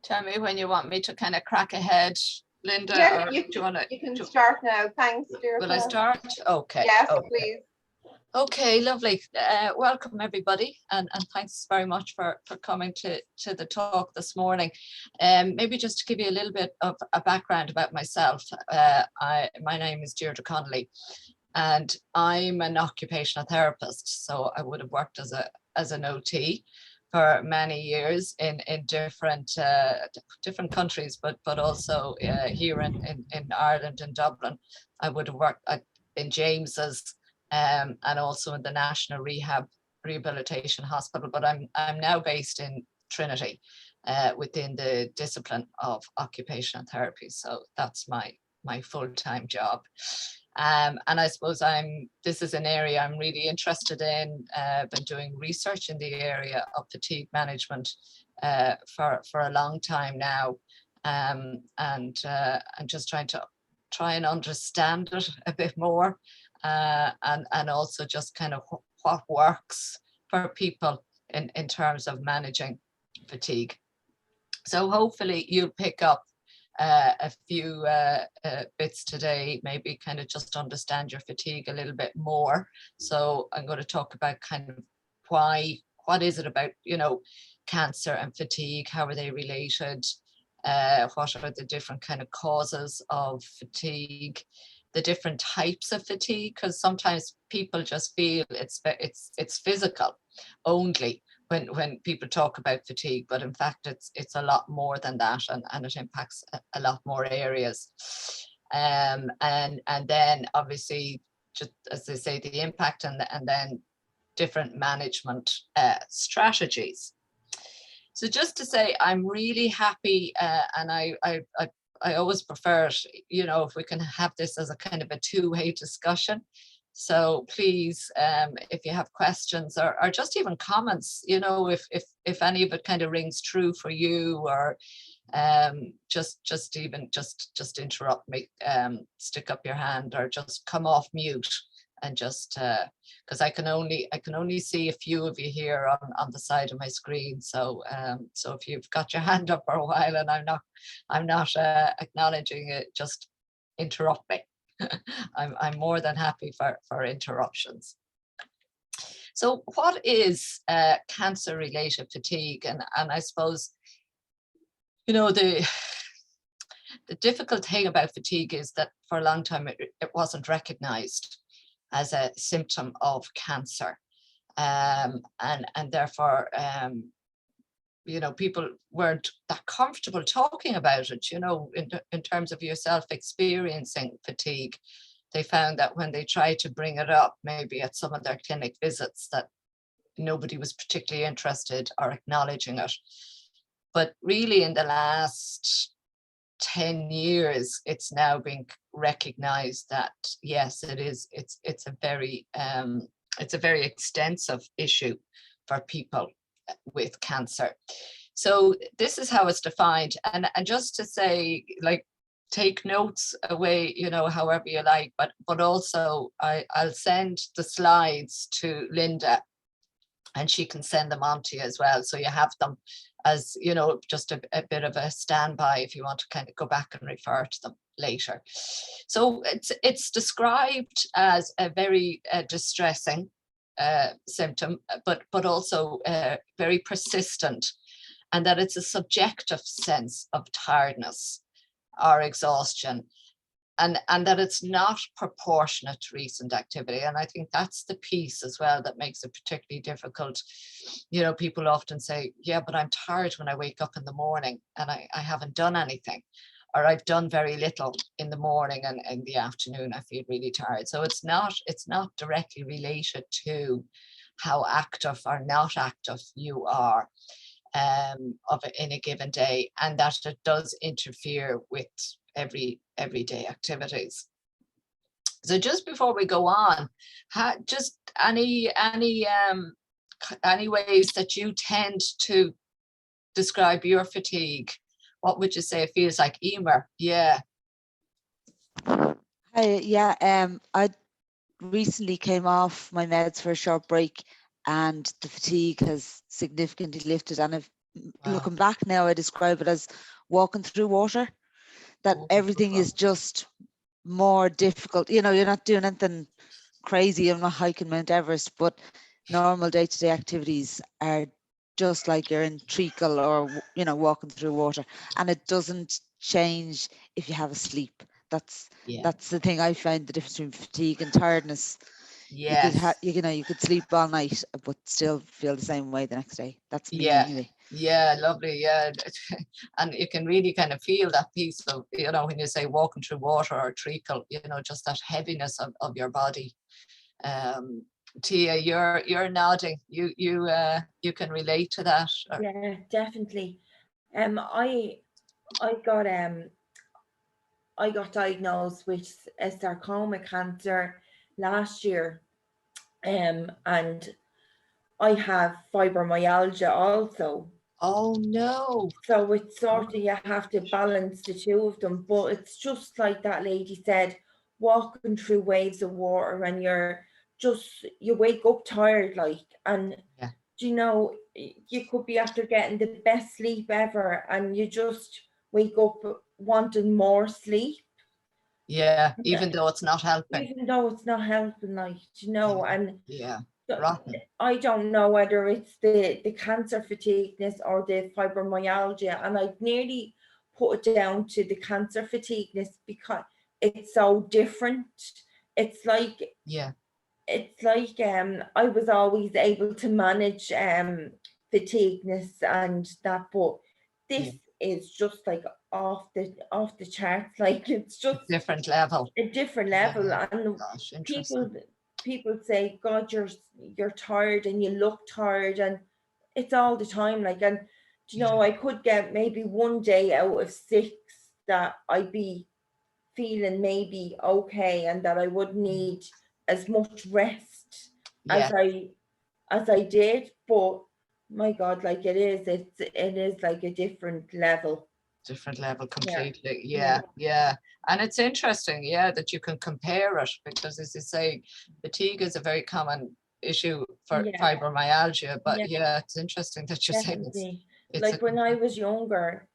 Tell me when you want me to kind of crack ahead, Linda, Yeah, or do you want to? You can start now. Thanks, Deirdre. Will I start? Okay. Yes, okay. please. Okay, lovely. Welcome everybody, and thanks very much for coming to the talk this morning. Maybe just to give you a little bit of a background about myself. My name is Deirdre Connolly, and I'm an occupational therapist. So I would have worked as an OT for many years in different countries, but also here in Ireland, in Dublin. I would have worked in James's. And also in the National Rehabilitation Hospital, but I'm now based in Trinity within the discipline of occupational therapy. So that's my full-time job. And I suppose this is an area I'm really interested in. Been doing research in the area of fatigue management for a long time now, and just trying to understand it a bit more. And also just kind of what works for people in terms of managing fatigue. So hopefully you'll pick up a few bits today, maybe kind of just understand your fatigue a little bit more. So I'm going to talk about kind of what is it about, cancer and fatigue, how are they related, what are the different kind of causes of fatigue, the different types of fatigue, because sometimes people just feel it's physical only when people talk about fatigue, but in fact it's a lot more than that, and it impacts a lot more areas. And then obviously, just as they say, the impact and then different management strategies. So just to say, I'm really happy, and I always prefer it, if we can have this as a kind of a two-way discussion. So please, if you have questions or just even comments, if any of it kind of rings true for you, or just interrupt me, stick up your hand, or just come off mute, and just because I can only see a few of you here on the side of my screen. So if you've got your hand up for a while and I'm not acknowledging it, just interrupt me. I'm more than happy for interruptions. So what is cancer-related fatigue? And I suppose, the difficult thing about fatigue is that for a long time it wasn't recognized as a symptom of cancer, and therefore people weren't that comfortable talking about it. In terms of yourself experiencing fatigue, they found that when they tried to bring it up, maybe at some of their clinic visits, that nobody was particularly interested or acknowledging it. But really, in the last 10 years, it's now being recognized that yes, it's a very extensive issue for people with cancer. So this is how it's defined, and just to say, like, take notes away, however you like, but also I'll send the slides to Linda, and she can send them on to you as well, so you have them as just a bit of a standby if you want to kind of go back and refer to them later. So it's described as a very distressing symptom, but also very persistent, and that it's a subjective sense of tiredness or exhaustion, and that it's not proportionate to recent activity. And I think that's the piece as well that makes it particularly difficult. People often say, yeah, but I'm tired when I wake up in the morning and I haven't done anything, or I've done very little in the morning, and in the afternoon I feel really tired. So it's not directly related to how active or not active you are in a given day, and that it does interfere with everyday activities. So just before we go on, just any ways that you tend to describe your fatigue? What would you say it feels like? Emer? Yeah. I recently came off my meds for a short break, and the fatigue has significantly lifted, and I've looking back now, I describe it as walking through water, that everything is just more difficult. You know, you're not doing anything crazy. I'm not hiking Mount Everest, but normal day-to-day activities are just like you're in treacle or, you know, walking through water, and it doesn't change if you have a sleep. That's the thing I find, the difference between fatigue and tiredness. You could have, you know, you could sleep all night but still feel the same way the next day. That's me anyway. Yeah, lovely. Yeah. And you can really kind of feel that piece of, you know, when you say walking through water or treacle, you know, just that heaviness of your body. Tia, you're nodding. You can relate to that. Yeah, definitely. I got I got diagnosed with a sarcoma cancer last year, and I have fibromyalgia also. Oh no. So it's sort of, you have to balance the two of them, but it's just like that lady said, walking through waves of water, and you wake up tired, like, and you know, you could be after getting the best sleep ever and you just wake up wanting more sleep. Yeah, even though it's not helping. Even though it's not helping, like, you know, and rotten. I don't know whether it's the cancer fatigueness or the fibromyalgia, and I'd nearly put it down to the cancer fatigueness because it's so different. It's like I was always able to manage fatigueness and that, but this is just like off the charts. Like, it's just a different level. And people say, God, you're tired and you look tired, and it's all the time. Like, and you know, I could get maybe one day out of 6 that I'd be feeling maybe okay, and that I wouldn't need as much rest as I did. But my God, like, it is like a different level completely. Yeah. And it's interesting, that you can compare it, because as you say, fatigue is a very common issue for fibromyalgia, but it's interesting that you're saying it's like when I was younger,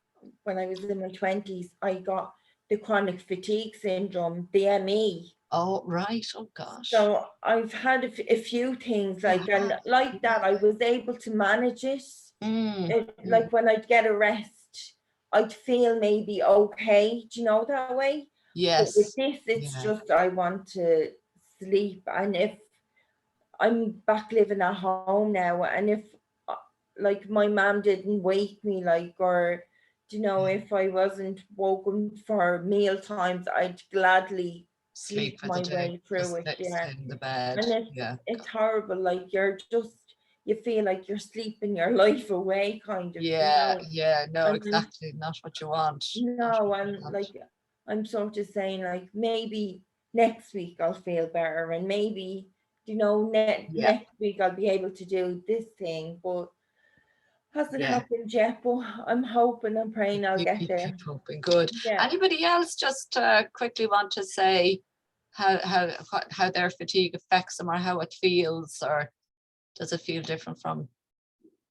when I was in my 20s, I got the chronic fatigue syndrome, the ME. Oh, right. Oh, gosh. So I've had a few things like, and like that, I was able to manage it. Like when I'd get a rest, I'd feel maybe okay, do you know, that way? Yes. But with this, it's just, I want to sleep. And if I'm back living at home now, and if like my mom didn't wake me, like, or you know, if I wasn't woken for meal times, I'd gladly sleep my way through it. In the bed. And it's horrible. Like, you feel like you're sleeping your life away, kind of. No, exactly, not what you want. No, and like, I'm sort of saying, like, maybe next week I'll feel better, and maybe, you know, next week I'll be able to do this thing, but hasn't happened yet. But I'm hoping and praying I'll get there. Keep hoping. Good. Anybody else just quickly want to say how their fatigue affects them, or how it feels, or does it feel different from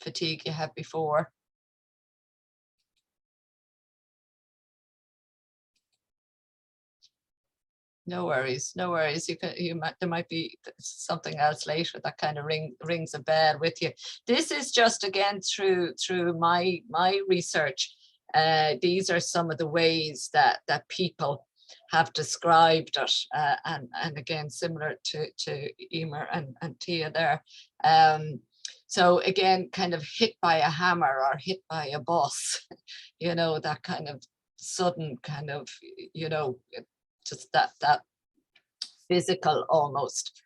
fatigue you had before? No worries. There might be something else later that kind of rings a bell with you. This is just, again, through my research. These are some of the ways that people have described it, and again, similar to Emer and Tia there. So again, kind of hit by a hammer or hit by a bus, you know, that kind of sudden kind of, you know, just that physical almost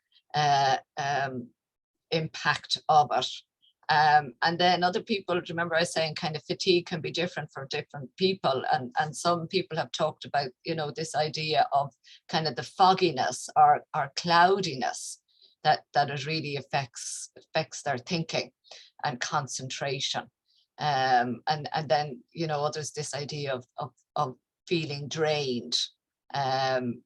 impact of it. And then other people, remember I was saying kind of fatigue can be different for different people, and some people have talked about, you know, this idea of kind of the fogginess or cloudiness that it really affects their thinking and concentration. And then, you know, there's this idea of feeling drained. And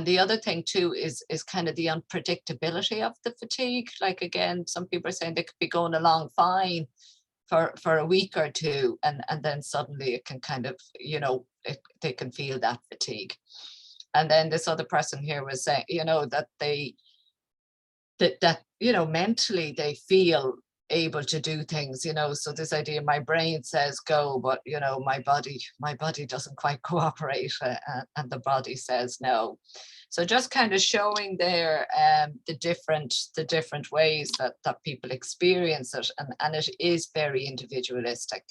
the other thing too is kind of the unpredictability of the fatigue. Like, again, some people are saying they could be going along fine for a week or two, and then suddenly it can kind of, they can feel that fatigue. And then this other person here was saying, that that mentally they feel able to do things, so this idea, my brain says go, but my body doesn't quite cooperate, and the body says no. So just kind of showing there the different ways that people experience it, and it is very individualistic.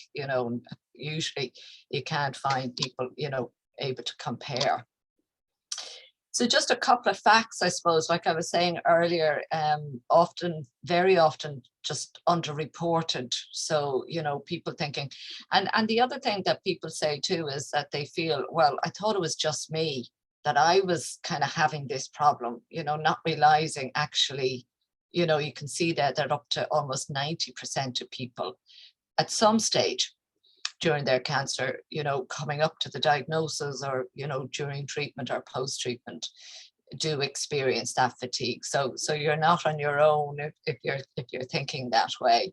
Usually you can't find people able to compare. So just a couple of facts, I suppose, like I was saying earlier, very often just underreported. So, people thinking, and the other thing that people say too is that they feel, well, I thought it was just me, that I was kind of having this problem, not realizing actually, you can see that they're up to almost 90% of people at some stage during their cancer, coming up to the diagnosis, or, during treatment or post-treatment, do experience that fatigue. So you're not on your own if you're thinking that way.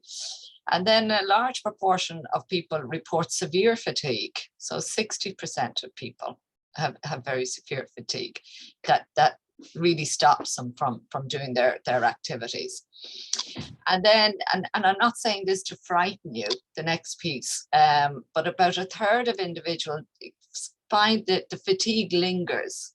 And then a large proportion of people report severe fatigue. So 60% of people have very severe fatigue that really stops them from doing their activities. And then, and I'm not saying this to frighten you, the next piece, but about a third of individuals find that the fatigue lingers.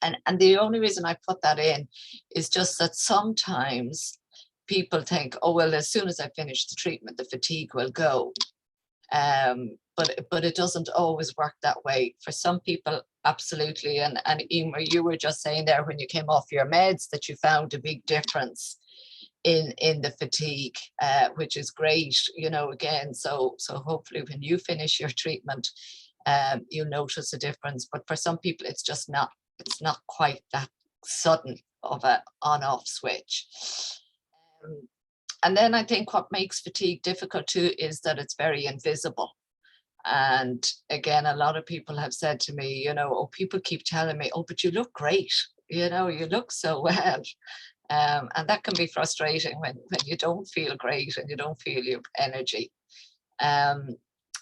And the only reason I put that in is just that sometimes people think, oh, well, as soon as I finish the treatment, the fatigue will go. But it doesn't always work that way. For some people, absolutely. And Emer, you were just saying there when you came off your meds that you found a big difference in the fatigue, which is great, again. So hopefully when you finish your treatment, you'll notice a difference. But for some people, it's not quite that sudden of a on-off switch. And then I think what makes fatigue difficult too is that it's very invisible. And again, a lot of people have said to me, people keep telling me, oh, but you look great, you look so well. And that can be frustrating when you don't feel great and you don't feel your energy. And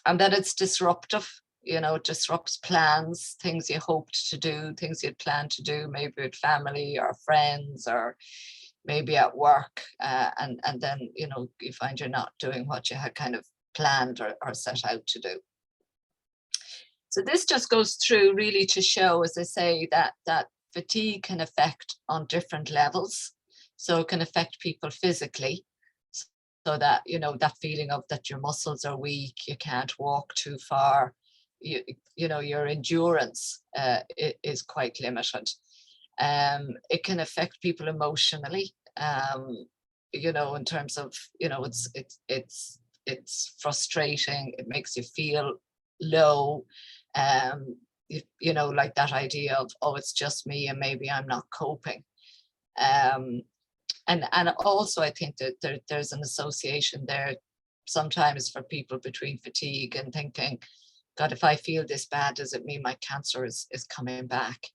that it's disruptive, it disrupts plans, things you hoped to do, things you'd planned to do, maybe with family or friends, or maybe at work. And then, you find you're not doing what you had kind of planned or set out to do. So this just goes through really to show, as I say, that fatigue can affect on different levels. So it can affect people physically, so that, that feeling of that your muscles are weak, you can't walk too far, your endurance is quite limited. It can affect people emotionally, in terms of, it's frustrating, it makes you feel low, like that idea of, oh, it's just me and maybe I'm not coping. And also I think that there's an association there sometimes for people between fatigue and thinking, God, if I feel this bad, does it mean my cancer is coming back?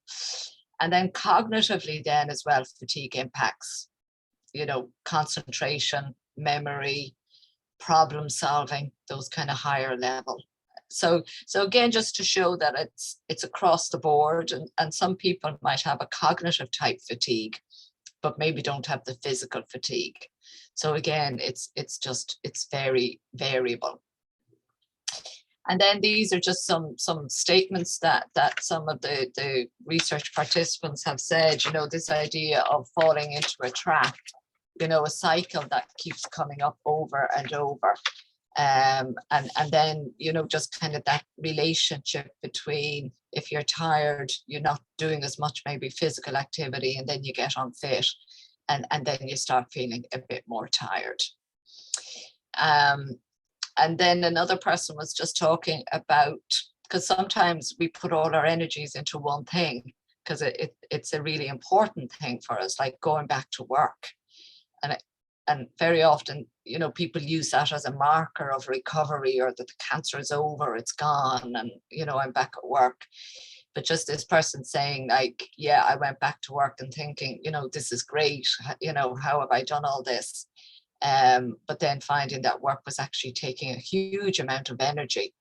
And then cognitively then as well, fatigue impacts, concentration, memory, problem solving, those kind of higher level. So again, just to show that it's across the board, and some people might have a cognitive type fatigue, but maybe don't have the physical fatigue. So again, it's very variable. And then these are just some statements that some of the research participants have said, this idea of falling into a trap, a cycle that keeps coming up over and over. And then, just kind of that relationship between, if you're tired, you're not doing as much maybe physical activity, and then you get unfit, and then you start feeling a bit more tired. And then another person was just talking about, because sometimes we put all our energies into one thing, because it's a really important thing for us, like going back to work. And very often, people use that as a marker of recovery, or that the cancer is over, it's gone, and, I'm back at work. But just this person saying, like, yeah, I went back to work and thinking, this is great. How have I done all this? but then finding that work was actually taking a huge amount of energy.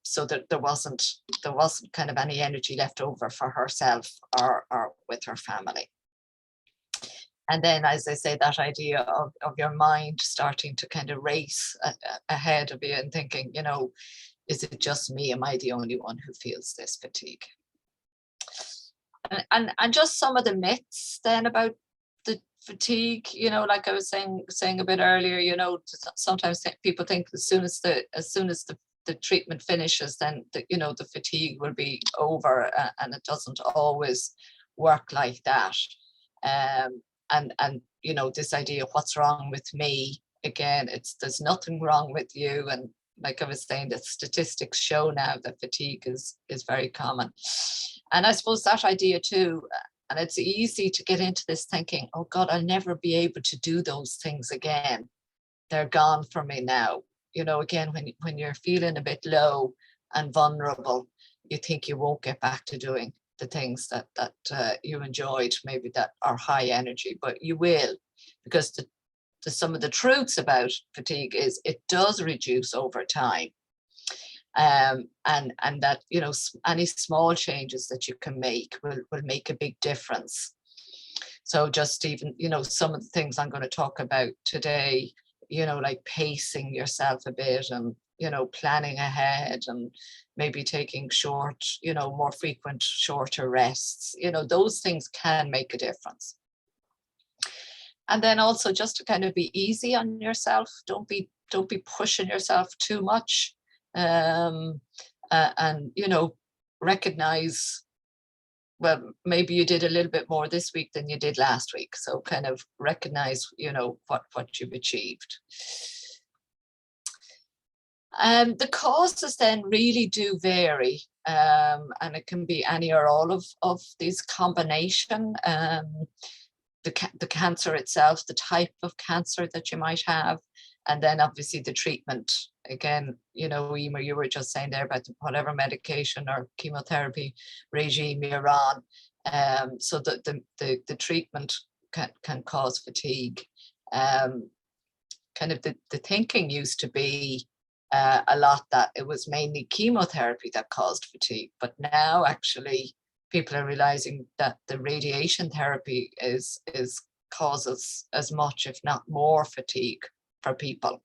So that there wasn't kind of any energy left over for herself or with her family. And then, as I say, that idea of your mind starting to kind of race ahead of you and thinking, you know, is it just me? Am I the only one who feels this fatigue? And just some of the myths then about the fatigue, you know, like I was saying a bit earlier, you know, sometimes people think as soon as the treatment finishes, then the fatigue will be over, and it doesn't always work like that. And you know, this idea of what's wrong with me, again, there's nothing wrong with you. And like I was saying, the statistics show now that fatigue is very common. And I suppose that idea too, and it's easy to get into this thinking, oh God, I'll never be able to do those things again. They're gone for me now. You know, again, when you're feeling a bit low and vulnerable, you think you won't get back to doing the things that you enjoyed, maybe that are high energy, but you will, because some of the truths about fatigue is it does reduce over time. And that, you know, any small changes that you can make will make a big difference. So just even, you know, some of the things I'm going to talk about today, you know, like pacing yourself a bit and, you know, planning ahead and maybe taking short, you know, more frequent, shorter rests, you know, those things can make a difference. And then also just to kind of be easy on yourself. Don't be pushing yourself too much. And, you know, recognize, well, maybe you did a little bit more this week than you did last week. So kind of recognize, you know, what you've achieved. The causes then really do vary, and it can be any or all of these combination. The cancer itself, the type of cancer that you might have, and then obviously the treatment. Again, you know, Emer, you were just saying there about whatever medication or chemotherapy regime you're on. So the treatment can cause fatigue. Kind of the thinking used to be a lot that it was mainly chemotherapy that caused fatigue, but now actually people are realizing that the radiation therapy causes as much, if not more, fatigue for people.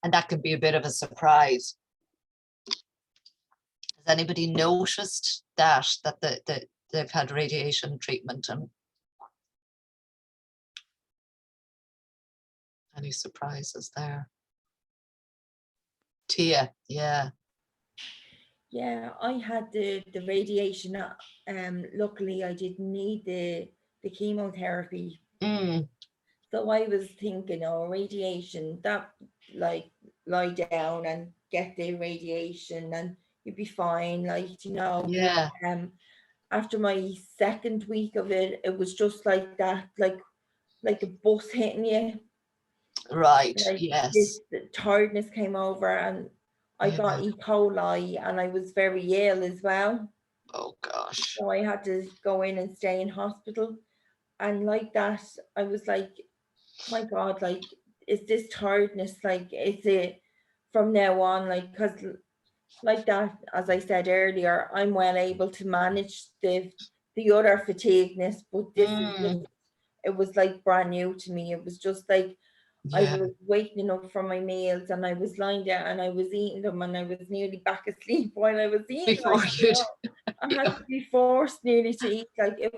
And that can be a bit of a surprise. Has anybody noticed that they've had radiation treatment? And any surprises there? Tia, yeah. Yeah, I had the radiation. Luckily I didn't need the chemotherapy. So I was thinking, oh, radiation, that like lie down and get the radiation and you'd be fine, like, you know. Yeah. After my second week of it, it was just like that, like a bus hitting you. Right. Like Yes. the tiredness came over, and I got E. coli, and I was very ill as well. Oh gosh. So I had to go in and stay in hospital. And like that, I was like, my God, like, is this tiredness, like, is it from now on? Like, because like that, as I said earlier, I'm well able to manage the other fatigueness, but this is just, it was like brand new to me. It was just like, I was waking up for my meals and I was lying there and I was eating them and I was nearly back asleep while I was eating. Before I had to be forced nearly to eat. Like it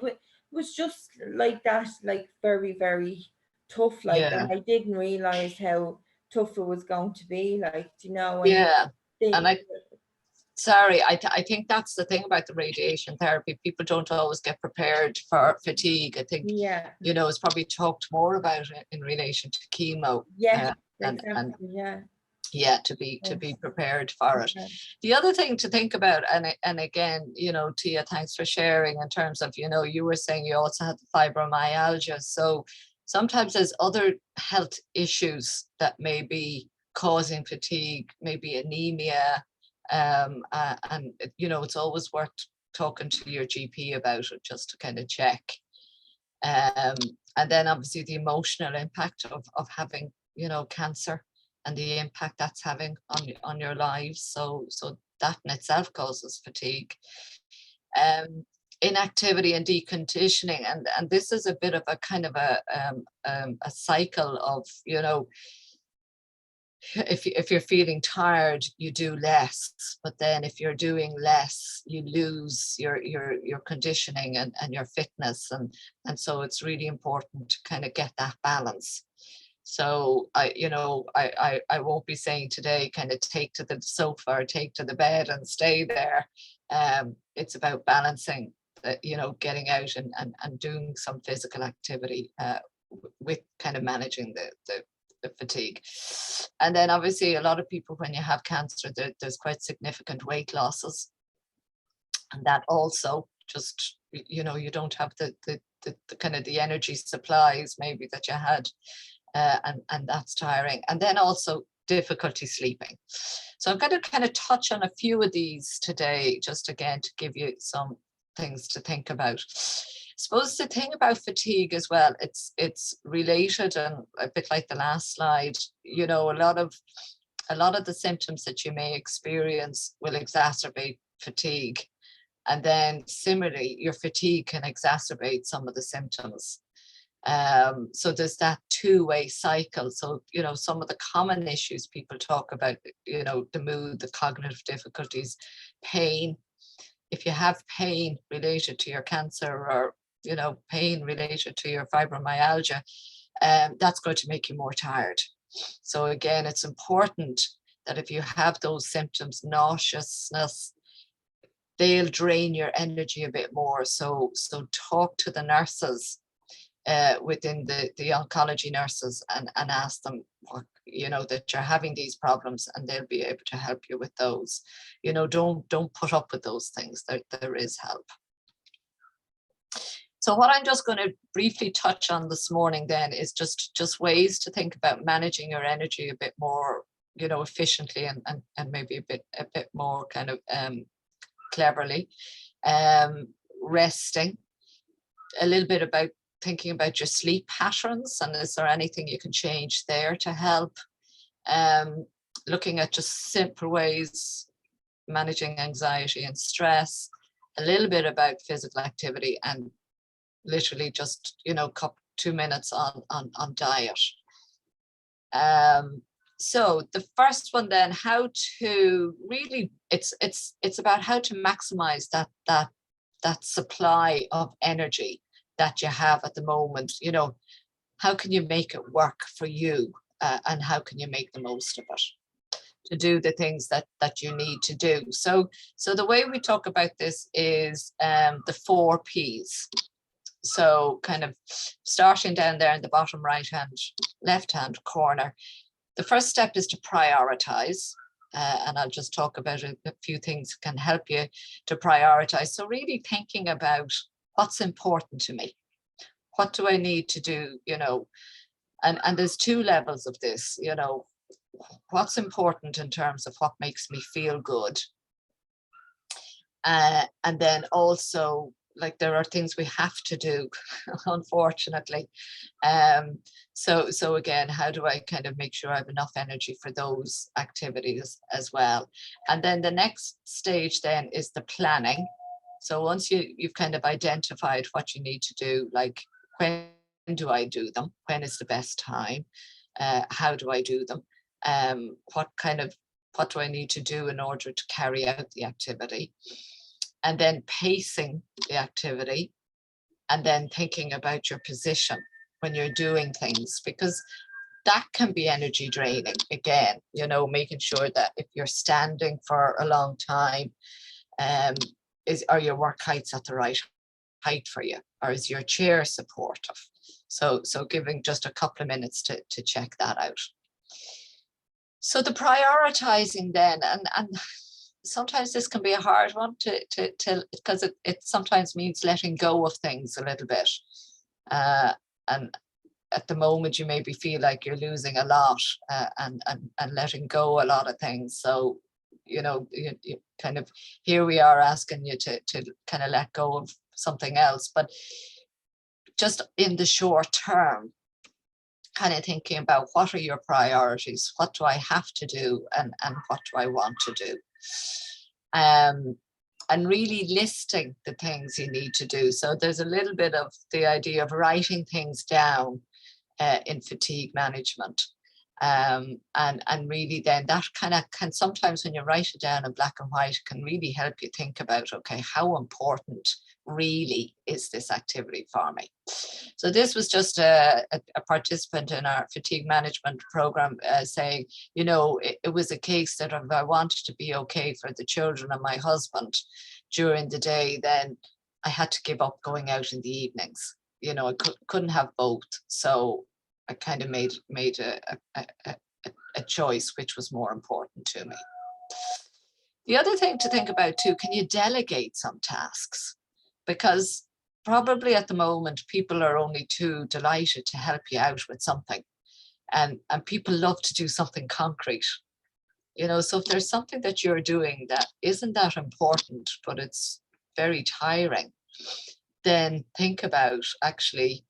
was just like that, like very, very tough. Like, and I didn't realize how tough it was going to be. Like, you know. And sorry, I think that's the thing about the radiation therapy. People don't always get prepared for fatigue. I think, you know, it's probably talked more about it in relation to chemo. To be prepared for it. The other thing to think about, and again, you know, Tia, thanks for sharing in terms of, you know, you were saying you also had fibromyalgia. So sometimes there's other health issues that may be causing fatigue, maybe anemia. And you know, it's always worth talking to your GP about it just to kind of check. And then obviously the emotional impact of having, you know, cancer and the impact that's having on your lives. So that in itself causes fatigue. Inactivity and deconditioning, and this is a bit of a kind of a cycle of, you know, if you're feeling tired, you do less, but then if you're doing less, you lose your conditioning and your fitness, and so it's really important to kind of get that balance. So I won't be saying today kind of take to the sofa or take to the bed and stay there. It's about balancing, you know, getting out and doing some physical activity with kind of managing the fatigue. And then obviously a lot of people, when you have cancer, there's quite significant weight losses, and that also just, you know, you don't have the kind of the energy supplies maybe that you had, and that's tiring. And then also difficulty sleeping. So I'm going to kind of touch on a few of these today, just again to give you some things to think about. I suppose the thing about fatigue as well, it's related, and a bit like the last slide, you know, a lot of the symptoms that you may experience will exacerbate fatigue, and then similarly your fatigue can exacerbate some of the symptoms. So there's that two-way cycle. So, you know, some of the common issues people talk about, you know, the mood, the cognitive difficulties, pain. If you have pain related to your cancer, or, you know, pain related to your fibromyalgia, that's going to make you more tired. So again, it's important that if you have those symptoms, nauseousness, they'll drain your energy a bit more. So talk to the nurses within the oncology nurses and ask them, what, you know, that you're having these problems, and they'll be able to help you with those. You know, don't put up with those things. There is help. So what I'm just going to briefly touch on this morning then is just ways to think about managing your energy a bit more, you know, efficiently and maybe a bit more kind of cleverly. Resting, a little bit about thinking about your sleep patterns, and is there anything you can change there to help. Looking at just simple ways managing anxiety and stress, a little bit about physical activity, and literally just, you know, 2 minutes on diet. So the first one then, how to really, it's about how to maximize that supply of energy that you have at the moment. You know, how can you make it work for you, and how can you make the most of it to do the things that you need to do. So the way we talk about this is the 4 Ps. So kind of starting down there in the bottom left hand corner, the first step is to prioritize. And I'll just talk about a few things that can help you to prioritize. So really thinking about what's important to me. What do I need to do, you know? And there's 2 levels of this, you know, what's important in terms of what makes me feel good. And then also, like, there are things we have to do, unfortunately. So again, how do I kind of make sure I have enough energy for those activities as well? And then the next stage then is the planning. So once you've kind of identified what you need to do, like, when do I do them? When is the best time? How do I do them? What do I need to do in order to carry out the activity? And then pacing the activity, and then thinking about your position when you're doing things, because that can be energy draining. Again, you know, making sure that if you're standing for a long time, are your work heights at the right height for you, or is your chair supportive? So giving just a couple of minutes to check that out. So the prioritizing then, and sometimes this can be a hard one to because it sometimes means letting go of things a little bit. And at the moment you maybe feel like you're losing a lot, and letting go a lot of things. So, you know, you kind of, here we are asking you to kind of let go of something else, but just in the short term, kind of thinking about what are your priorities, what do I have to do, and what do I want to do, and really listing the things you need to do. So there's a little bit of the idea of writing things down in fatigue management. And really then that kind of can sometimes, when you write it down in black and white, can really help you think about, okay, how important really is this activity for me? So this was just a participant in our fatigue management program saying, you know, it was a case that if I wanted to be okay for the children and my husband during the day, then I had to give up going out in the evenings. You know, I couldn't have both. So I kind of made a choice which was more important to me. The other thing to think about too, can you delegate some tasks? Because probably at the moment, people are only too delighted to help you out with something. And people love to do something concrete. You know, so if there's something that you're doing that isn't that important, but it's very tiring, then think about actually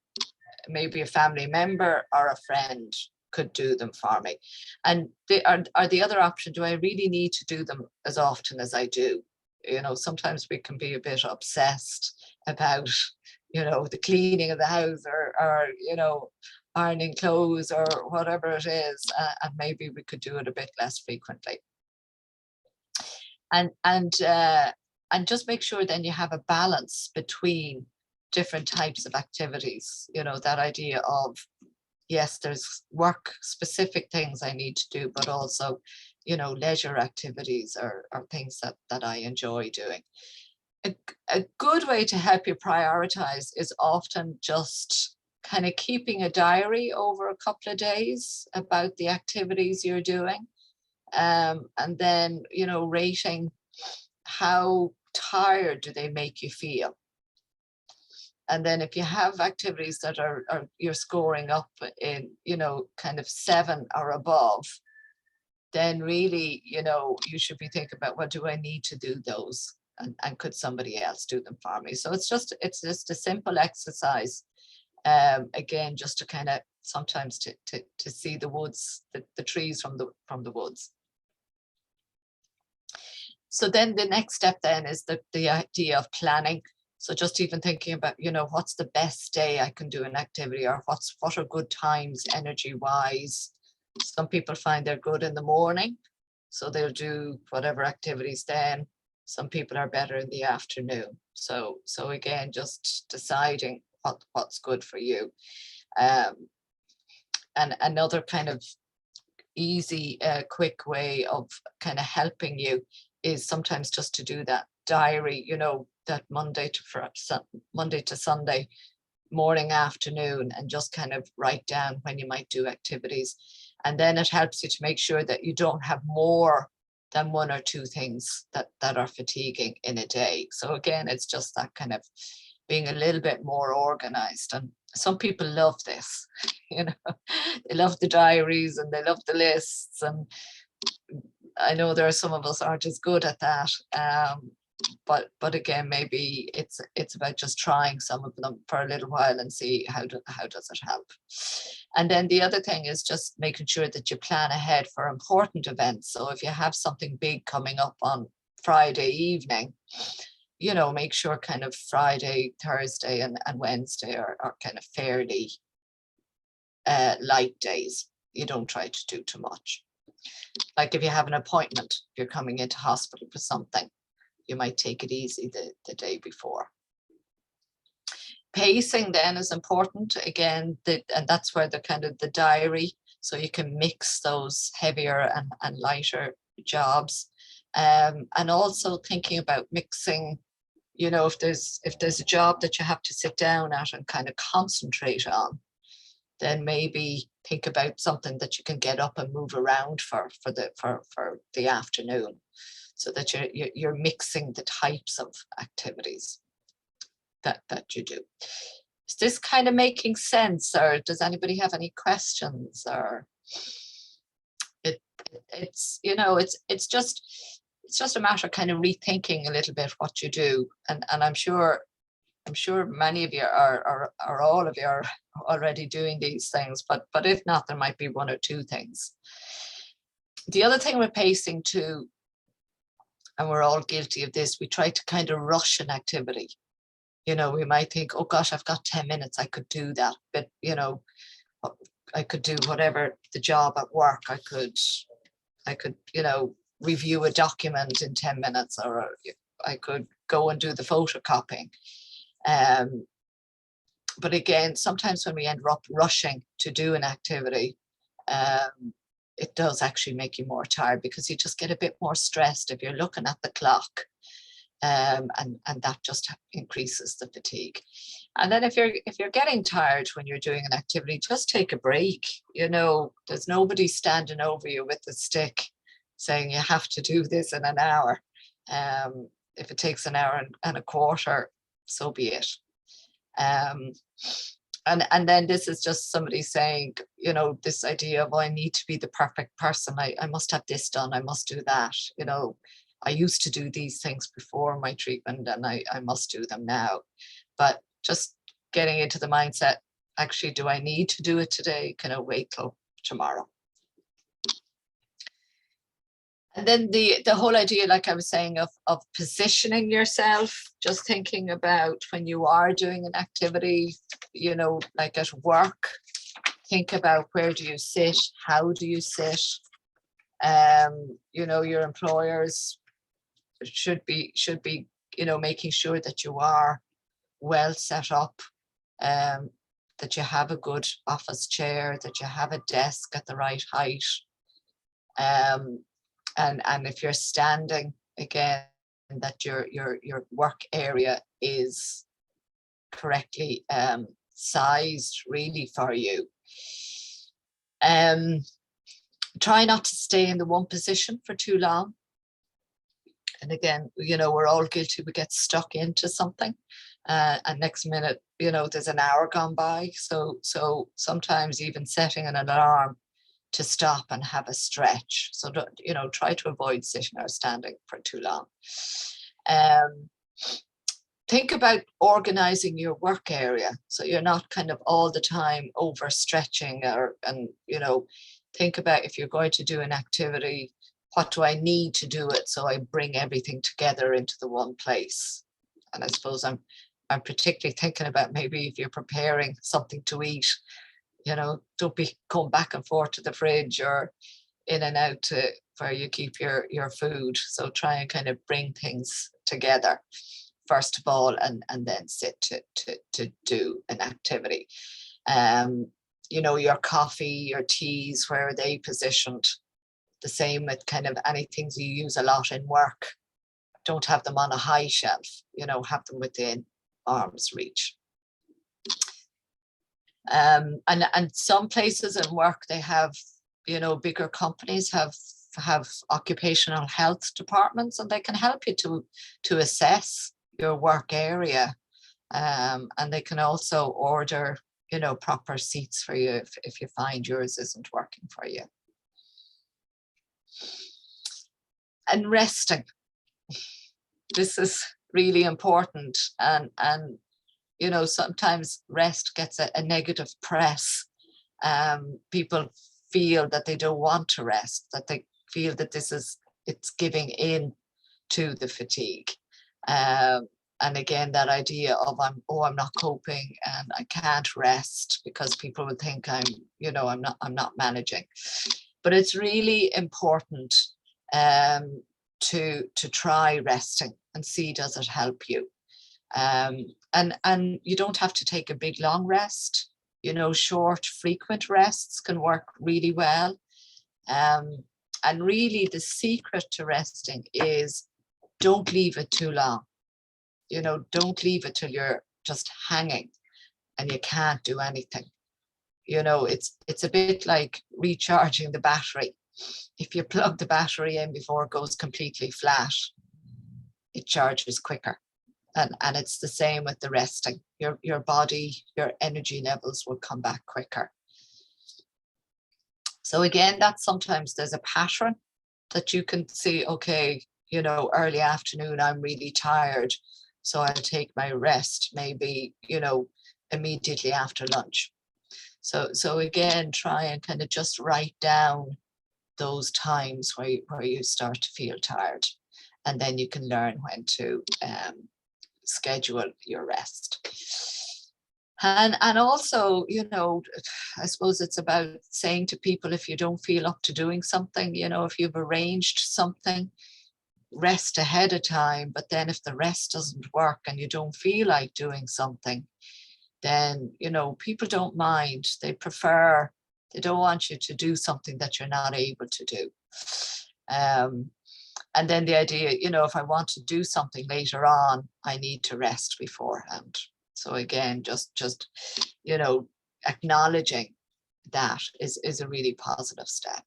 maybe a family member or a friend could do them for me. And they are the other option, do I really need to do them as often as I do? You know, sometimes we can be a bit obsessed about, you know, the cleaning of the house or you know, ironing clothes or whatever it is, and maybe we could do it a bit less frequently. And just make sure then you have a balance between different types of activities. You know, that idea of, yes, there's work specific things I need to do, but also, you know, leisure activities or things that I enjoy doing. A good way to help you prioritize is often just kind of keeping a diary over a couple of days about the activities you're doing, and then, you know, rating how tired do they make you feel. And then if you have activities that are you're scoring up in, you know, kind of 7 or above, then really, you know, you should be thinking about, well, do I need to do those? And could somebody else do them for me? So it's just a simple exercise. Again, just to kind of sometimes to see the woods, the trees from the woods. So then the next step then is the idea of planning. So just even thinking about, you know, what's the best day I can do an activity, or what are good times energy wise. Some people find they're good in the morning, so they'll do whatever activities then. Some people are better in the afternoon. So again, just deciding what's good for you. And another kind of easy, quick way of kind of helping you is sometimes just to do that diary, you know, that Monday to Sunday morning, afternoon, and just kind of write down when you might do activities. And then it helps you to make sure that you don't have more than 1 or 2 things that are fatiguing in a day. So again, it's just that kind of being a little bit more organized. And some people love this, you know, they love the diaries and they love the lists. And I know there are some of us aren't as good at that. But again, maybe it's about just trying some of them for a little while and see how does it help. And then the other thing is just making sure that you plan ahead for important events. So if you have something big coming up on Friday evening, you know, make sure kind of Friday, Thursday and Wednesday are kind of fairly light days. You don't try to do too much. Like if you have an appointment, if you're coming into hospital for something, you might take it easy the day before. Pacing then is important again, and that's where the kind of the diary, so you can mix those heavier and lighter jobs, and also thinking about mixing, you know, if there's a job that you have to sit down at and kind of concentrate on, then maybe think about something that you can get up and move around for the afternoon, so that you're mixing the types of activities that you do. Is this kind of making sense, or does anybody have any questions? Or it's you know, it's just a matter of kind of rethinking a little bit what you do, and I'm sure I'm sure many of you or all of you are already doing these things, but if not, there might be one or two things. The other thing with pacing too, and we're all guilty of this, we try to kind of rush an activity. You know, we might think, oh gosh, I've got 10 minutes, I could do that. But, you know, I could do whatever the job at work. I could, you know, review a document in 10 minutes, or I could go and do the photocopying. But again, sometimes when we end up rushing to do an activity, it does actually make you more tired, because you just get a bit more stressed if you're looking at the clock, and that just increases the fatigue. And then if you're getting tired when you're doing an activity, just take a break. You know, there's nobody standing over you with a stick saying you have to do this in an hour. If it takes an hour and a quarter, so be it. And then this is just somebody saying, you know, this idea of, oh, I need to be the perfect person. I must have this done. I must do that. You know, I used to do these things before my treatment, and I must do them now. But just getting into the mindset, actually, do I need to do it today? Can I wait till tomorrow? And then the whole idea, like I was saying, of positioning yourself, just thinking about when you are doing an activity, you know, like at work, think about where do you sit, how do you sit. You know, your employers should be, you know, making sure that you are well set up, that you have a good office chair, that you have a desk at the right height. And if you're standing, again, that your work area is correctly sized really for you. Try not to stay in the one position for too long. And again, you know, we're all guilty. We get stuck into something, and next minute, you know, there's an hour gone by. So sometimes even setting an alarm to stop and have a stretch. So, you know, try to avoid sitting or standing for too long. Think about organizing your work area, so you're not kind of all the time overstretching, and you know, think about, if you're going to do an activity, what do I need to do it, so I bring everything together into the one place. And I suppose I'm particularly thinking about, maybe if you're preparing something to eat, you know, don't be going back and forth to the fridge or in and out to where you keep your food. So try and kind of bring things together first of all, and then sit to do an activity. You know, your coffee, your teas, where are they positioned? The same with kind of any things you use a lot in work. Don't have them on a high shelf, you know, have them within arm's reach. And some places in work, they have, you know, bigger companies have occupational health departments, and they can help you to assess your work area, and they can also order, you know, proper seats for you if you find yours isn't working for you. And resting, this is really important, and you know, sometimes rest gets a negative press. People feel that they don't want to rest, that they feel that it's giving in to the fatigue. And again, that idea of I'm not coping and I can't rest, because people would think I'm not managing. But it's really important to try resting and see, does it help you? And you don't have to take a big long rest. You know, short, frequent rests can work really well. And really the secret to resting is, don't leave it too long. You know, don't leave it till you're just hanging and you can't do anything. You know, it's a bit like recharging the battery. If you plug the battery in before it goes completely flat, it charges quicker. And it's the same with the resting. Your body, your energy levels will come back quicker. So again, that sometimes there's a pattern that you can see, okay, you know, early afternoon, I'm really tired. So I'll take my rest maybe, you know, immediately after lunch. So again, try and kind of just write down those times where you start to feel tired, and then you can learn when to schedule your rest. And also, you know, I suppose it's about saying to people, if you don't feel up to doing something, you know, if you've arranged something, rest ahead of time. But then if the rest doesn't work and you don't feel like doing something, then, you know, people don't mind. They don't want you to do something that you're not able to do. And then the idea, you know, if I want to do something later on, I need to rest beforehand. So again, just you know, acknowledging that is a really positive step.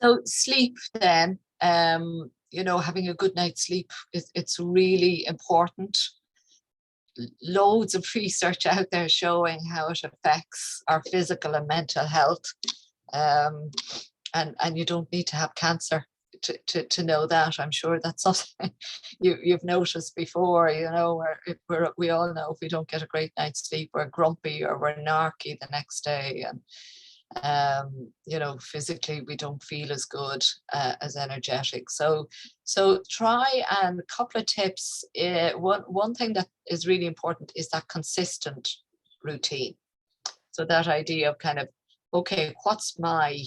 So sleep then, you know, having a good night's sleep, it's really important. Loads of research out there showing how it affects our physical and mental health. And you don't need to have cancer to know that. I'm sure that's something you've noticed before, you know, where we all know if we don't get a great night's sleep, we're grumpy or we're narky the next day. And you know, physically we don't feel as good, as energetic. So try, and a couple of tips. One thing that is really important is that consistent routine. So that idea of kind of, okay, what's my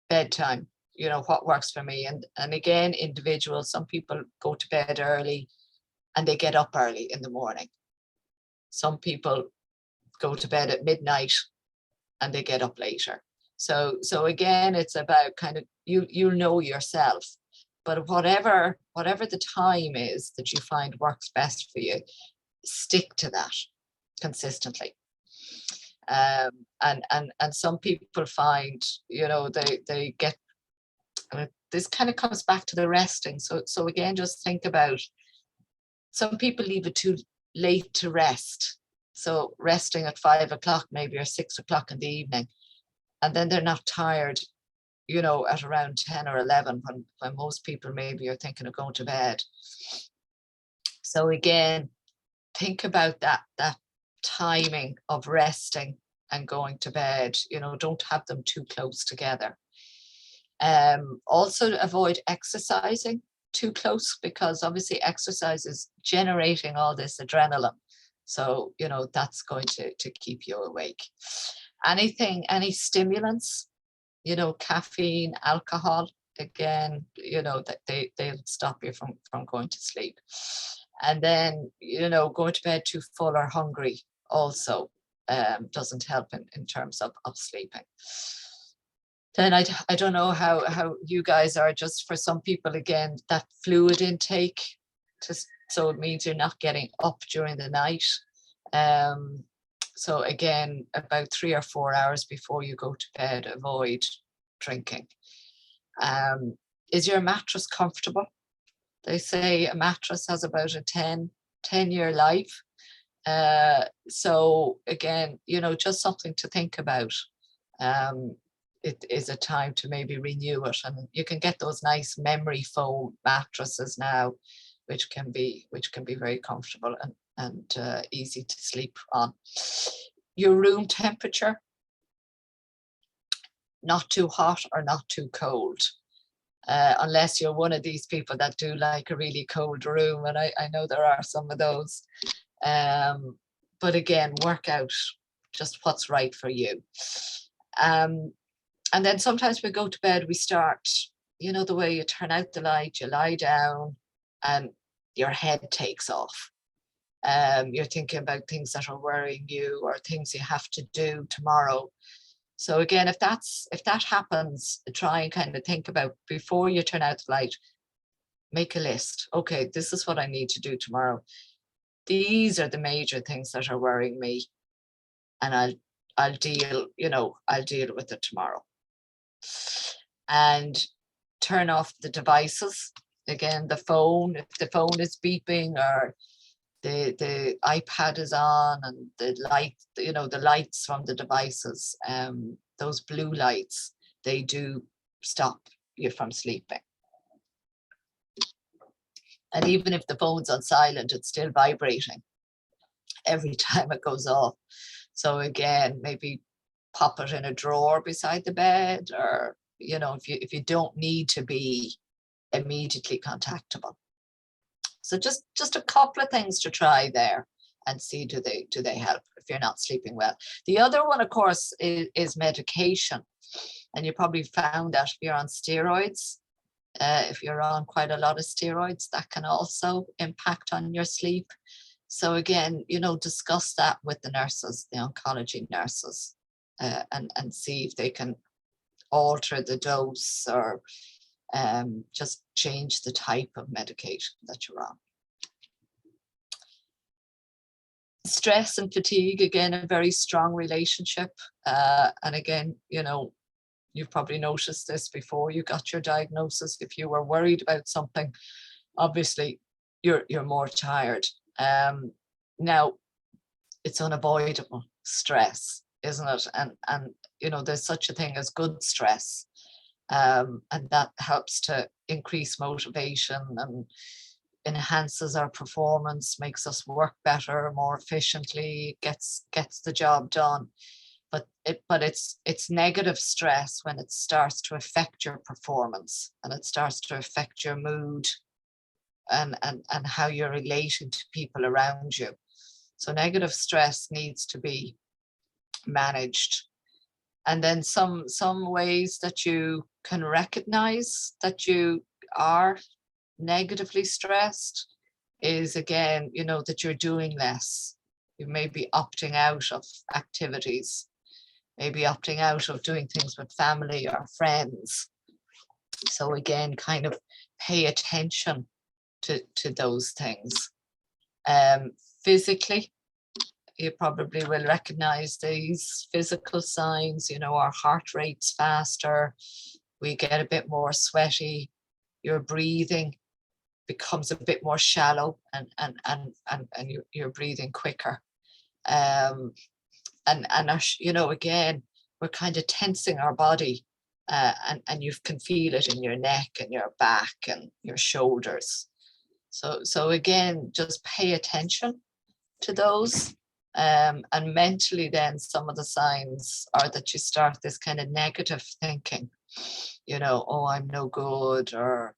bedtime? You know, what works for me? And again, individual. Some people go to bed early and they get up early in the morning. Some people go to bed at midnight and they get up later. So again, it's about kind of, you know yourself, but whatever the time is that you find works best for you, stick to that consistently. And some people find, you know, they get, this kind of comes back to the resting. So again, just think about, some people leave it too late to rest. So resting at 5 o'clock maybe, or 6 o'clock in the evening, and then they're not tired, you know, at around 10 or 11 when most people maybe are thinking of going to bed. So again, think about that timing of resting and going to bed. You know, don't have them too close together. Also avoid exercising too close, because obviously exercise is generating all this adrenaline. So, you know, that's going to keep you awake. Any stimulants, you know, caffeine, alcohol, again, you know, that they'll stop you from going to sleep. And then, you know, going to bed too full or hungry also doesn't help in terms of sleeping. Then I don't know how you guys are. Just for some people, again, that fluid intake, so it means you're not getting up during the night. So again, about 3 or 4 hours before you go to bed, avoid drinking. Is your mattress comfortable? They say a mattress has about a 10-year life. So again, you know, just something to think about. It is a time to maybe renew it, and you can get those nice memory foam mattresses now, which can be very comfortable and easy to sleep on. Your room temperature, not too hot or not too cold, unless you're one of these people that do like a really cold room, and I know there are some of those. But again, work out just what's right for you. And then sometimes we go to bed, we start, you know, the way you turn out the light, you lie down and your head takes off. You're thinking about things that are worrying you or things you have to do tomorrow. So again, if that happens, try and kind of think about, before you turn out the light, make a list. Okay, this is what I need to do tomorrow. These are the major things that are worrying me, and I'll deal with it tomorrow. And turn off the devices. Again, the phone, if the phone is beeping or the iPad is on, and the light, you know, the lights from the devices, those blue lights, they do stop you from sleeping. And even if the phone's on silent, it's still vibrating every time it goes off. So again, maybe pop it in a drawer beside the bed, or, you know, if you don't need to be immediately contactable. So just a couple of things to try there and see, do they help if you're not sleeping well. The other one, of course, is medication. And you probably found that if you're on steroids, if you're on quite a lot of steroids, that can also impact on your sleep. So again, you know, discuss that with the nurses, the oncology nurses, and see if they can alter the dose, or just change the type of medication that you're on. Stress and fatigue, again, a very strong relationship. And again, you know, you've probably noticed this before you got your diagnosis. If you were worried about something, obviously you're more tired. Now, it's unavoidable stress, isn't it? And you know, there's such a thing as good stress. And that helps to increase motivation and enhances our performance, makes us work better, more efficiently, gets the job done. But it's negative stress when it starts to affect your performance, and it starts to affect your mood and how you're relating to people around you. So negative stress needs to be managed. And then some ways that you can recognize that you are negatively stressed is, again, you know, that you're doing less. You may be opting out of activities, maybe opting out of doing things with family or friends. So again, kind of pay attention to those things. Physically, you probably will recognize these physical signs. You know, our heart rate's faster, we get a bit more sweaty, your breathing becomes a bit more shallow, and you're breathing quicker. And you know, again, we're kind of tensing our body, and you can feel it in your neck and your back and your shoulders. So again, just pay attention to those. And mentally, then some of the signs are that you start this kind of negative thinking, you know, oh, I'm no good, or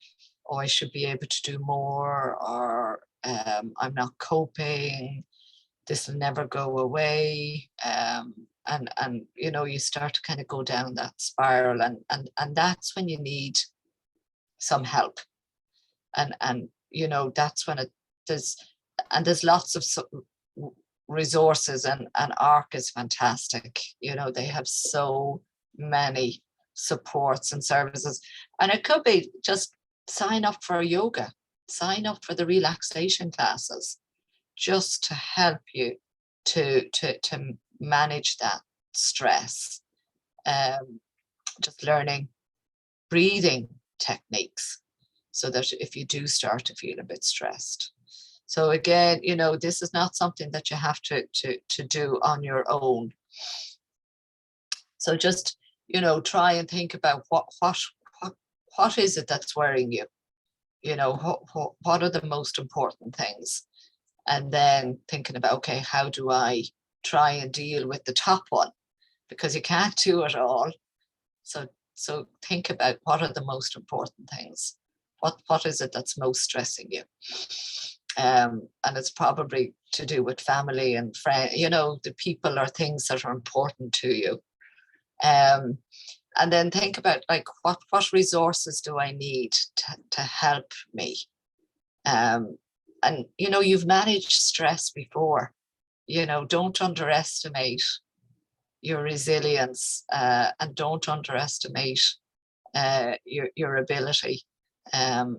oh, I should be able to do more, or I'm not coping, this will never go away. And you know, you start to kind of go down that spiral, and that's when you need some help. And you know, that's when there's lots of resources, and ARC is fantastic. You know, they have so many supports and services, and it could be just sign up for yoga, sign up for the relaxation classes, just to help you to manage that stress. Just learning breathing techniques, so that if you do start to feel a bit stressed. So again, you know, this is not something that you have to do on your own. So just, you know, try and think about what is it that's worrying you? You know, what are the most important things? And then thinking about, okay, how do I try and deal with the top one? Because you can't do it all. So think about, what are the most important things? What is it that's most stressing you? And it's probably to do with family and friends, you know, the people or things that are important to you. And then think about, like, what resources do I need to help me? And, you know, you've managed stress before. You know, don't underestimate your resilience, and don't underestimate your ability.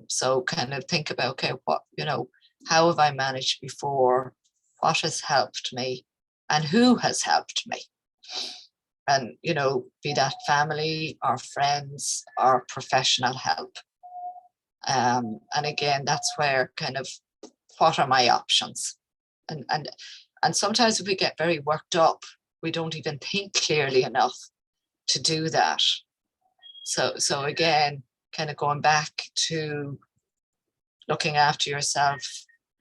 So kind of think about, okay, what, you know, how have I managed before? What has helped me? And who has helped me? And, you know, be that family or friends or professional help. And again, that's where kind of, what are my options? And sometimes if we get very worked up, we don't even think clearly enough to do that. So again, kind of going back to looking after yourself,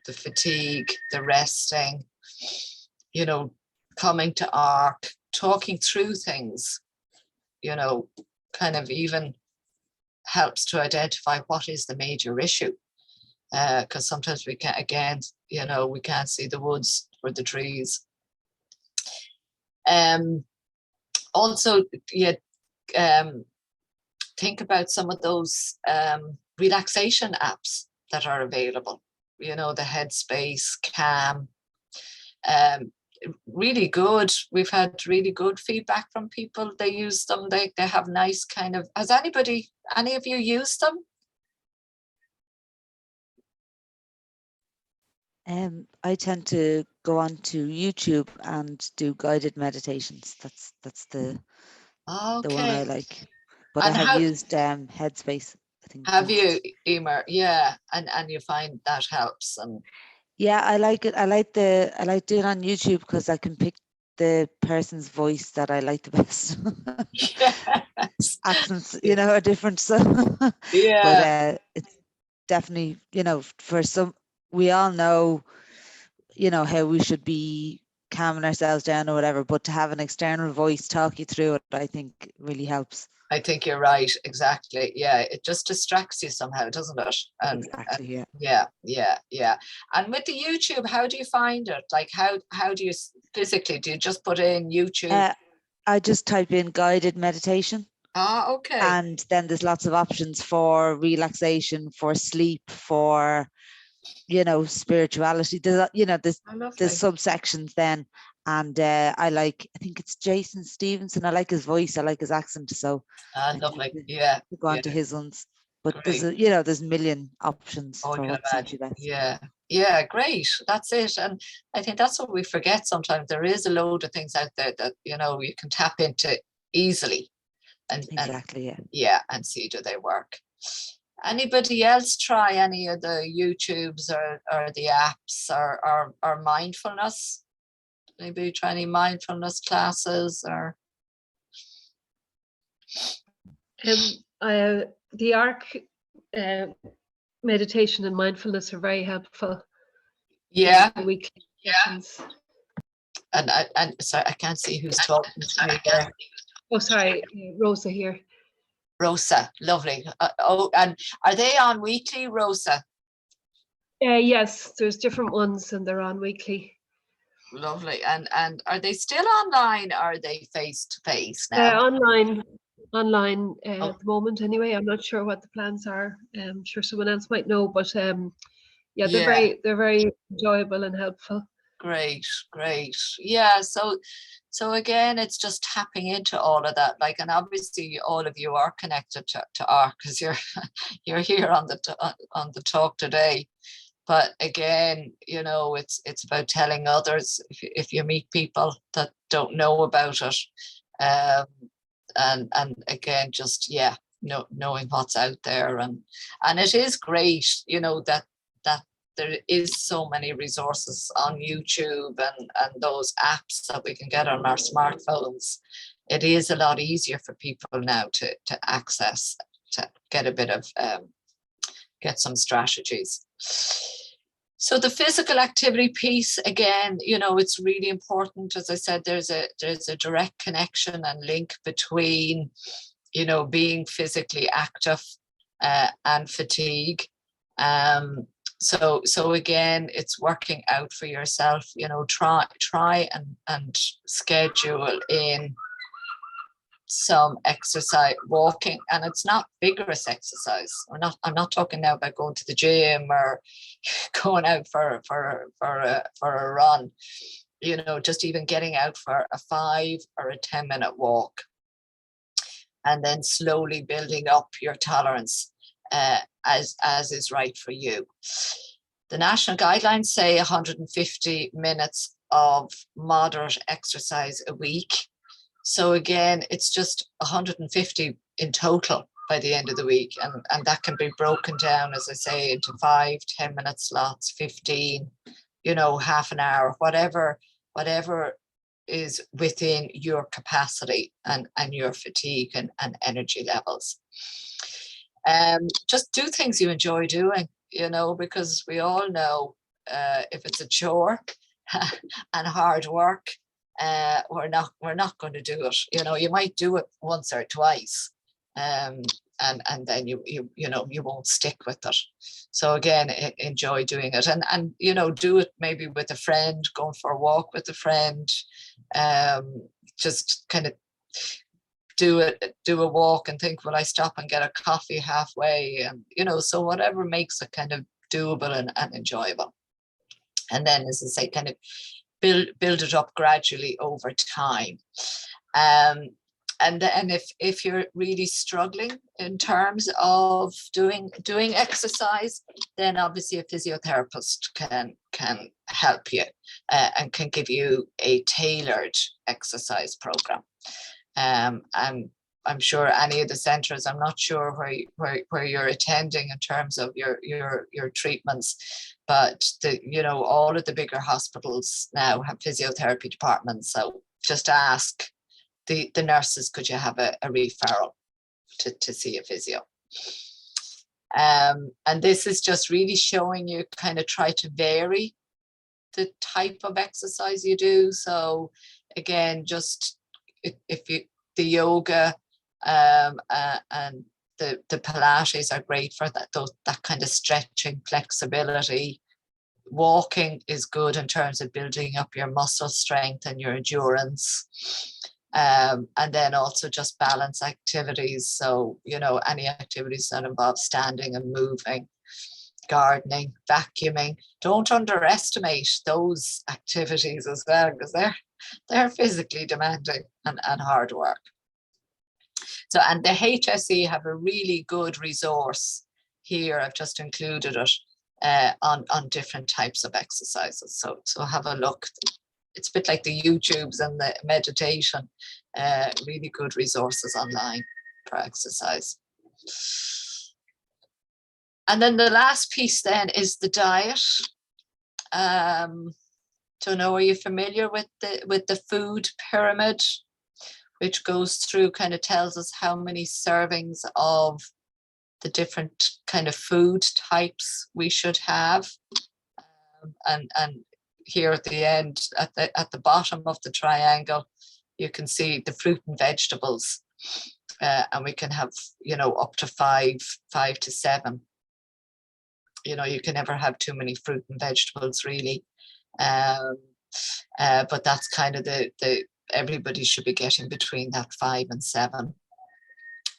the fatigue, the resting, you know, coming to ARC, talking through things, you know, kind of even helps to identify what is the major issue. Because sometimes we can't, again, you know, we can't see the woods for the trees. Also, yeah, think about some of those relaxation apps that are available. You know, the Headspace, Calm, really good. We've had really good feedback from people. They use them. They have nice kind of. Has any of you used them? I tend to go on to YouTube and do guided meditations. That's the one I like. But And I have used Headspace, I think. Have you, Emer? Yeah, and you find that helps. And yeah, I like it. I like doing it on YouTube because I can pick the person's voice that I like the best. yes. Accents, you know, are different. So Yeah. but it's definitely, you know, for some, we all know, you know, how we should be calming ourselves down or whatever, but to have an external voice talk you through it, I think really helps. I think you're right. Exactly. Yeah. It just distracts you somehow, doesn't it? And, exactly. Yeah. Yeah. And with the YouTube, how do you find it? Like, how do you physically, do you just put in YouTube? I just type in guided meditation. Okay. And then there's lots of options for relaxation, for sleep, for, you know, spirituality. There's, you know, there's subsections then. And I think it's Jason Stevenson. I like his voice. I like his accent. So lovely. Yeah. Go on to his ones. But great. there's a million options for what suits you best. Yeah, great. That's it. And I think that's what we forget sometimes. There is a load of things out there that, you know, you can tap into easily. And and see, do they work? Anybody else try any of the YouTubes or the apps or mindfulness? Maybe try any mindfulness classes or the ARC meditation and mindfulness are very helpful. Yeah. Weekly sessions. And sorry, I can't see who's talking to me there. Oh, sorry, Rosa here. Rosa, lovely. And are they on weekly, Rosa? Yes, there's different ones and they're on weekly. Lovely. And are they still online or are they face to face now? Online at the moment anyway. I'm not sure what the plans are. I'm sure someone else might know, but they're very enjoyable and helpful. Great. Yeah, so again, it's just tapping into all of that. Like, and obviously all of you are connected to ARC because you're here on the talk today. But again, you know, it's about telling others if you meet people that don't know about it. And again, just knowing what's out there. And it is great, you know, that there is so many resources on YouTube and those apps that we can get on our smartphones. It is a lot easier for people now to access, to get a bit of, get some strategies. So the physical activity piece, again, you know, it's really important. As I said, there's a direct connection and link between, you know, being physically active and fatigue. So again, it's working out for yourself, you know, try and schedule in some exercise, walking, and it's not vigorous exercise. I'm not talking now about going to the gym or going out for a run, you know, just even getting out for a 5 or a 10-minute walk, and then slowly building up your tolerance as is right for you. The national guidelines say 150 minutes of moderate exercise a week. So again, it's just 150 in total by the end of the week. And that can be broken down, as I say, into 5, 10-minute slots, 15, you know, half an hour, whatever is within your capacity and your fatigue and energy levels. Just do things you enjoy doing. you know, because we all know if it's a chore and hard work, we're not going to do it. You know, you might do it once or twice, and then you know, you won't stick with it. So again, enjoy doing it, and you know, do it maybe with a friend, going for a walk with a friend, just kind of do a walk and think, will I stop and get a coffee halfway? And you know, so whatever makes it kind of doable and enjoyable. And then, as I say, kind of build it up gradually over time. And then if you're really struggling in terms of doing exercise, then obviously a physiotherapist can help you and can give you a tailored exercise program. And I'm sure any of the centres, I'm not sure where you're attending in terms of your treatments, but you know, all of the bigger hospitals now have physiotherapy departments. So just ask the nurses, could you have a referral to see a physio? And this is just really showing you kind of try to vary the type of exercise you do. So again, just if you, the yoga and the Pilates are great for that kind of stretching, flexibility. Walking is good in terms of building up your muscle strength and your endurance. And then also just balance activities. So, you know, any activities that involve standing and moving, gardening, vacuuming. Don't underestimate those activities as well, because they're physically demanding and hard work. So, and the HSE have a really good resource here. I've just included it on different types of exercises. So have a look. It's a bit like the YouTubes and the meditation, really good resources online for exercise. And then the last piece then is the diet. Don't know, are you familiar with the food pyramid, which goes through, kind of tells us how many servings of the different kind of food types we should have, and here at the end, at the bottom of the triangle, you can see the fruit and vegetables, and we can have, you know, up to five to seven. You know, you can never have too many fruit and vegetables, really, but that's kind of the everybody should be getting between that 5 and 7.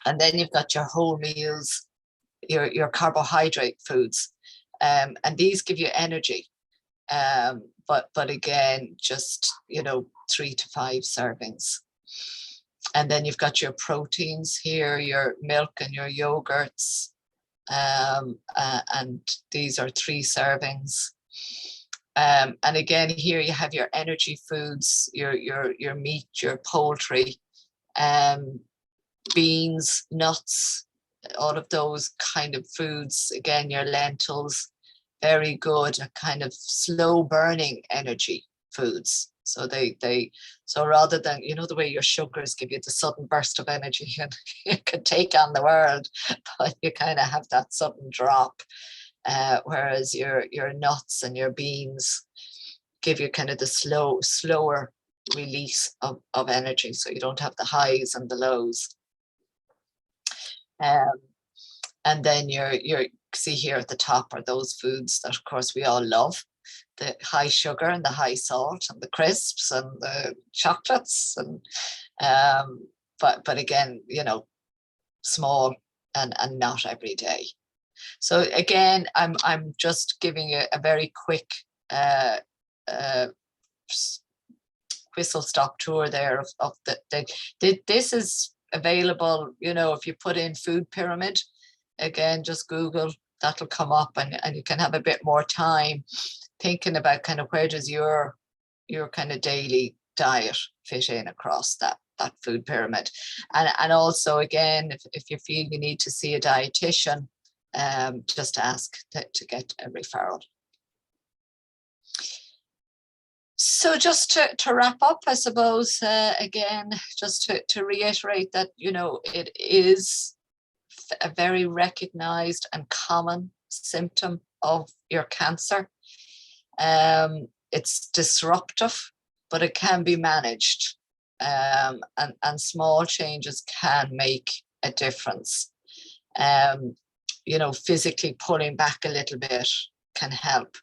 And then you've got your whole meals, your carbohydrate foods, and these give you energy. But again, just, you know, 3 to 5 servings. And then you've got your proteins here, your milk and your yogurts, and these are 3 servings. And again, here you have your energy foods, your meat, your poultry, beans, nuts, all of those kind of foods. Again, your lentils, very good, a kind of slow burning energy foods. So so rather than, you know, the way your sugars give you the sudden burst of energy and you can take on the world, but you kind of have that sudden drop. Whereas your nuts and your beans give you kind of the slower release of energy, so you don't have the highs and the lows. And then you see here at the top are those foods that, of course, we all love: the high sugar and the high salt and the crisps and the chocolates, and but again, you know, small and not every day. So again, I'm just giving you a very quick whistle stop tour there of this is available. You know, if you put in food pyramid, again, just Google, that'll come up, and you can have a bit more time thinking about kind of where does your kind of daily diet fit in across that food pyramid. And also, again, if you feel you need to see a dietitian, just ask to get a referral. So just to wrap up, I suppose, again, just to reiterate that, you know, it is a very recognized and common symptom of your cancer. It's disruptive, but it can be managed. And small changes can make a difference. You know, physically pulling back a little bit can help,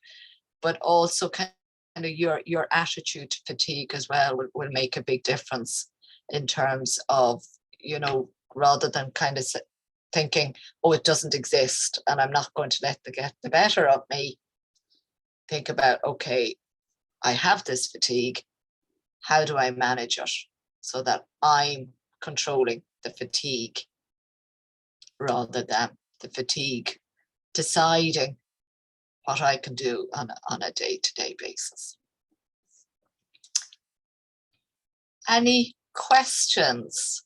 but also kind of your attitude to fatigue as well will make a big difference in terms of, you know, rather than kind of thinking, oh, it doesn't exist and I'm not going to let it get the better of me. Think about, okay, I have this fatigue. How do I manage it so that I'm controlling the fatigue rather than the fatigue deciding what I can do on a day-to-day basis. Any questions